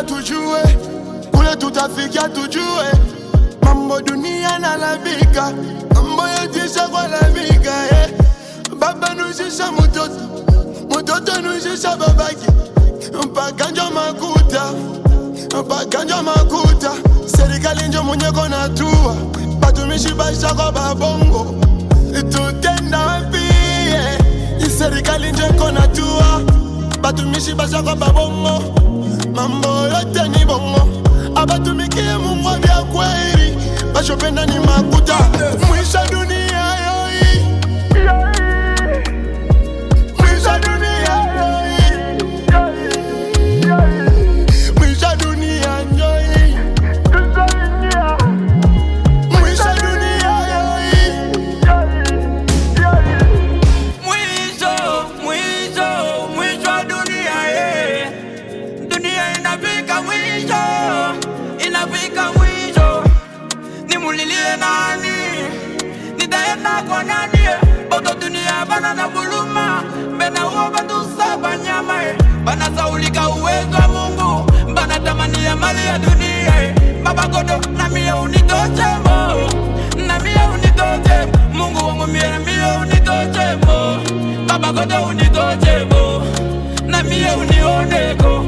tunataka tujue, kule tutafika tujue. Mambo dunia nalabika, mambo yatisha kwa labika, Baba nushisha mtoto, mtoto nushisha babaki, mpaka njo makuta, mpaka njo makuta. Serikali njo mwenye kona tuwa, batumishi basha kwa babongo, tutenda wapi? Serikali njo kona tuwa, batumishi basha kwa babongo, mambo yote ni bongo. Abatumikie Mungu vya kweli, bashopenda ni makuta. Mwisha dunia yoi, mwisha dunia yoi, mwisha dunia yoi, mwisha dunia yoi. Mwisho dunia dunia inafika mwisho, inafika mwisho. Nimulilie nani? Nitaenda kwa nani? Boto dunia bana na buluma, bena uoba tusaba nyama, bana saulika uwezo wa Mungu, bana tamani ya mali ya dunia. Baba Godo na mie unitoche mo, na mie unitoche. Mungu wangu mie unitoche mo, Baba Godo unitoche mo, na mie unioneko.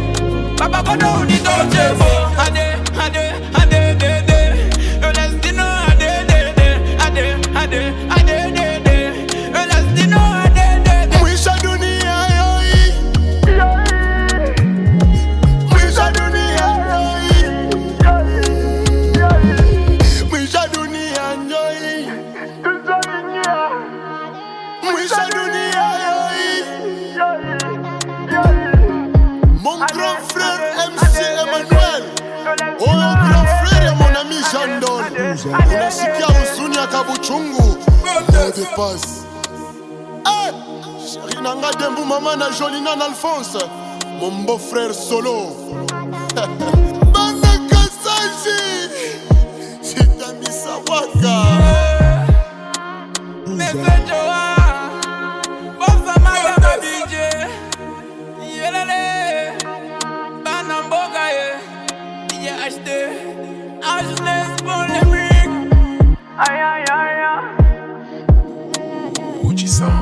Baba Godo unitoche mo. Ade, ade, ade, de, de. Elastino, ade, de, de. Ade, ade, ade, de, de. Elastino, ade, de, de. Mwisha dunia yoi, mwisha dunia yoi, mwisha dunia yoi, mwisha dunia yoi. Mon grand frère MC Emmanuel, oh grand frère et mon ami Jandol, unasikia huzuni ya Kabuchungu, mot de passe. Chéri nanga Dembu mama na Jolina na Alphonse, mon beau frère solo. Bana Kasaji, Chitami Sawaka. Mesejoa, Bosa Maga DJ, Yelele, Bana Mboga DJ HD, Agnes Polémique. Aïe aïe aïe aïe. Uchi Sound.